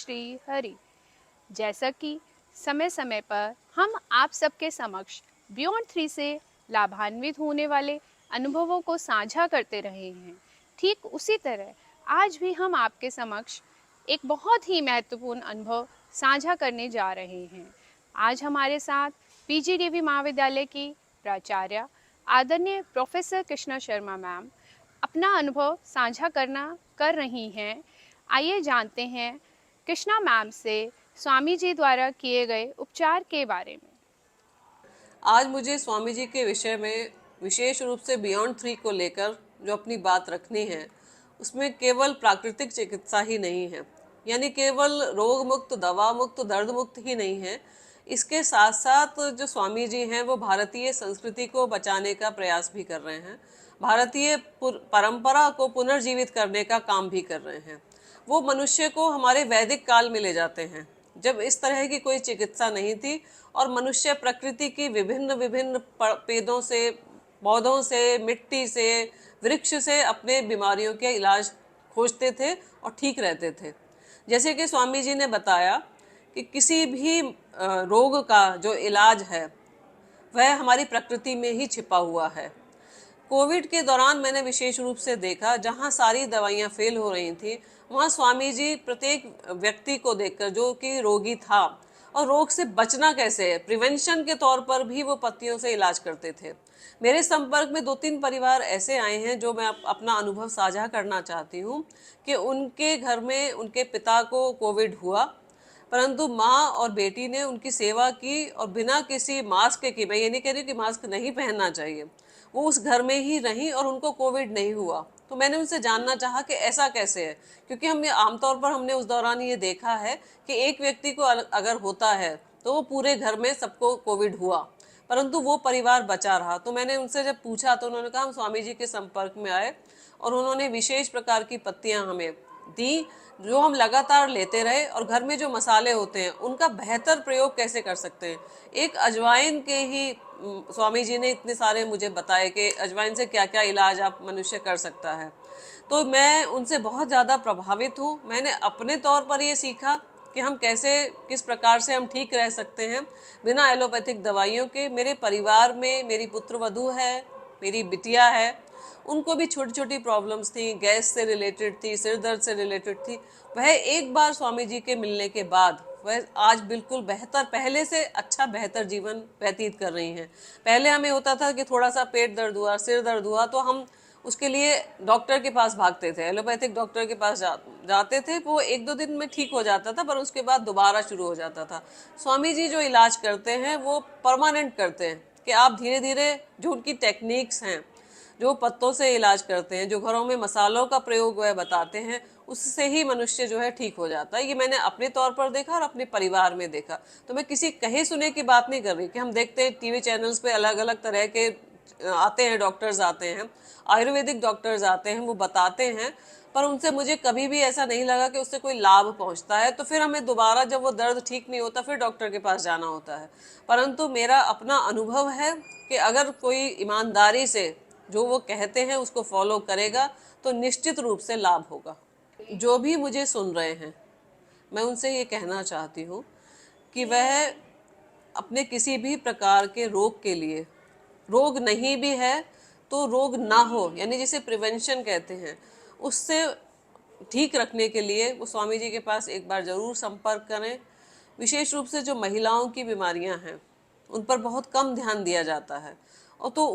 श्री हरि। जैसा कि समय समय पर हम आप सबके समक्ष बियॉन्ड 3 से लाभान्वित होने वाले अनुभवों को साझा करते रहे हैं, ठीक उसी तरह आज भी हम आपके समक्ष एक बहुत ही महत्वपूर्ण अनुभव साझा करने जा रहे हैं। आज हमारे साथ पीजीडीवी महाविद्यालय की प्राचार्य आदरणीय प्रोफेसर कृष्णा शर्मा मैम अपना अनुभव साझा कर रही हैं। आइए जानते हैं कृष्णा मैम से स्वामी जी द्वारा किए गए उपचार के बारे में। आज मुझे स्वामी जी के विषय में विशेष रूप से बियॉन्ड 3 को लेकर जो अपनी बात रखनी है, उसमें केवल प्राकृतिक चिकित्सा ही नहीं है, यानी केवल रोग मुक्त, दवा मुक्त, दर्द मुक्त ही नहीं है। इसके साथ साथ जो स्वामी जी हैं वो भारतीय संस्कृति को बचाने का प्रयास भी कर रहे हैं, भारतीय परंपरा को पुनर्जीवित करने का काम भी कर रहे हैं। वो मनुष्य को हमारे वैदिक काल में ले जाते हैं, जब इस तरह की कोई चिकित्सा नहीं थी और मनुष्य प्रकृति की विभिन्न विभिन्न पेड़ों से, पौधों से, मिट्टी से, वृक्ष से अपने बीमारियों के इलाज खोजते थे और ठीक रहते थे। जैसे कि स्वामी जी ने बताया कि किसी भी रोग का जो इलाज है वह हमारी प्रकृति में ही छिपा हुआ है। कोविड के दौरान मैंने विशेष रूप से देखा, जहां सारी दवाइयां फेल हो रही थी, वहां स्वामी जी प्रत्येक व्यक्ति को देखकर, जो कि रोगी था और रोग से बचना कैसे है, प्रिवेंशन के तौर पर भी वो पत्तियों से इलाज करते थे। मेरे संपर्क में 2-3 परिवार ऐसे आए हैं जो मैं अपना अनुभव साझा करना चाहती हूँ कि उनके घर में उनके पिता को कोविड हुआ, परंतु माँ और बेटी ने उनकी सेवा की और बिना किसी मास्क की, मैं ये नहीं कह रही कि मास्क नहीं पहनना चाहिए, वो उस घर में ही रहीं और उनको कोविड नहीं हुआ। तो मैंने उनसे जानना चाहा कि ऐसा कैसे है, क्योंकि हमने आमतौर पर हमने उस दौरान ये देखा है कि एक व्यक्ति को अगर होता है तो वो पूरे घर में सबको कोविड हुआ, परंतु वो परिवार बचा रहा। तो मैंने उनसे जब पूछा तो उन्होंने कहा हम स्वामी जी के संपर्क में आए और उन्होंने विशेष प्रकार की पत्तियां हमें दी, जो हम लगातार लेते रहे और घर में जो मसाले होते हैं उनका बेहतर प्रयोग कैसे कर सकते हैं। एक अजवाइन के ही स्वामी जी ने इतने सारे मुझे बताए कि अजवाइन से क्या क्या इलाज आप मनुष्य कर सकता है। तो मैं उनसे बहुत ज़्यादा प्रभावित हूँ। मैंने अपने तौर पर ये सीखा कि हम कैसे, किस प्रकार से हम ठीक रह सकते हैं बिना एलोपैथिक दवाइयों के। मेरे परिवार में मेरी पुत्र वधू है, मेरी बिटिया है, उनको भी छोटी छोटी प्रॉब्लम्स थी, गैस से रिलेटेड थी, सिर दर्द से रिलेटेड थी। वह एक बार स्वामी जी के मिलने के बाद वह आज बिल्कुल बेहतर, पहले से अच्छा बेहतर जीवन व्यतीत कर रही हैं। पहले हमें होता था कि थोड़ा सा पेट दर्द हुआ, सिर दर्द हुआ तो हम उसके लिए डॉक्टर के पास भागते थे, एलोपैथिक डॉक्टर के पास जाते थे। वो 1-2 दिन में ठीक हो जाता था, पर उसके बाद दोबारा शुरू हो जाता था। स्वामी जी जो इलाज करते हैं वो परमानेंट करते हैं कि आप धीरे धीरे, जो उनकी टेक्निक्स हैं, जो पत्तों से इलाज करते हैं, जो घरों में मसालों का प्रयोग वह बताते हैं, उससे ही मनुष्य जो है ठीक हो जाता है। ये मैंने अपने तौर पर देखा और अपने परिवार में देखा। तो मैं किसी कहे सुने की बात नहीं कर रही कि हम देखते हैं टीवी चैनल्स पे अलग अलग तरह के आते हैं, डॉक्टर्स आते हैं, आयुर्वेदिक डॉक्टर्स आते हैं, वो बताते हैं, पर उनसे मुझे कभी भी ऐसा नहीं लगा कि उससे कोई लाभ पहुंचता है। तो फिर हमें दोबारा जब वो दर्द ठीक नहीं होता फिर डॉक्टर के पास जाना होता है। परंतु मेरा अपना अनुभव है कि अगर कोई ईमानदारी से जो वो कहते हैं उसको फॉलो करेगा तो निश्चित रूप से लाभ होगा। जो भी मुझे सुन रहे हैं, मैं उनसे ये कहना चाहती हूँ कि वह अपने किसी भी प्रकार के रोग के लिए, रोग नहीं भी है तो रोग ना हो, यानी जिसे प्रिवेंशन कहते हैं, उससे ठीक रखने के लिए वो स्वामी जी के पास एक बार ज़रूर संपर्क करें। विशेष रूप से जो महिलाओं की बीमारियां हैं उन पर बहुत कम ध्यान दिया जाता है, और तो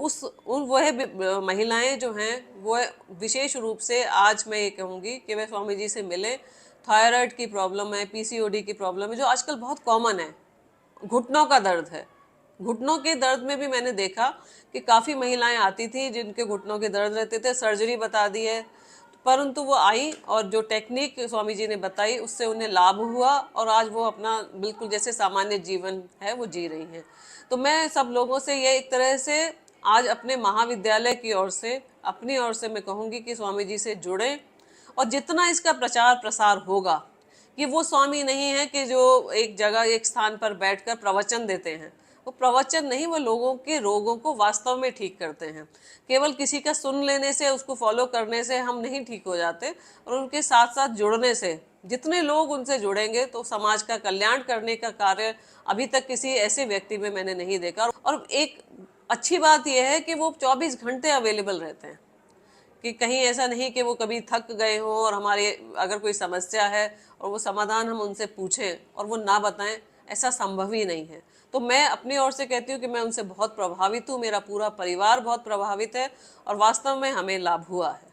वह महिलाएं जो हैं वो विशेष रूप से, आज मैं ये कहूँगी कि वह स्वामी जी से मिलें। थायराइड की प्रॉब्लम है, पीसीओडी की प्रॉब्लम है जो आजकल बहुत कॉमन है, घुटनों का दर्द है, घुटनों के दर्द में भी मैंने देखा कि काफ़ी महिलाएं आती थी जिनके घुटनों के दर्द रहते थे, सर्जरी बता दी है, परंतु वो आई और जो टेक्निक स्वामी जी ने बताई उससे उन्हें लाभ हुआ और आज वो अपना बिल्कुल जैसे सामान्य जीवन है वो जी रही हैं। तो मैं सब लोगों से ये एक तरह से आज अपने महाविद्यालय की ओर से, अपनी ओर से मैं कहूँगी कि स्वामी जी से जुड़ें, और जितना इसका प्रचार प्रसार होगा, ये वो स्वामी नहीं है कि जो एक जगह एक स्थान पर बैठकर प्रवचन देते हैं। वो प्रवचन नहीं, वो लोगों के रोगों को वास्तव में ठीक करते हैं। केवल किसी का सुन लेने से, उसको फॉलो करने से हम नहीं ठीक हो जाते, और उनके साथ साथ जुड़ने से जितने लोग उनसे जुड़ेंगे तो समाज का कल्याण करने का कार्य अभी तक किसी ऐसे व्यक्ति में मैंने नहीं देखा। और एक अच्छी बात यह है कि वो 24 घंटे अवेलेबल रहते हैं, कि कहीं ऐसा नहीं कि वो कभी थक गए हों और हमारे अगर कोई समस्या है और वो समाधान हम उनसे पूछें और वो ना बताएं, ऐसा संभव ही नहीं है। तो मैं अपनी ओर से कहती हूँ कि मैं उनसे बहुत प्रभावित हूँ, मेरा पूरा परिवार बहुत प्रभावित है और वास्तव में हमें लाभ हुआ है।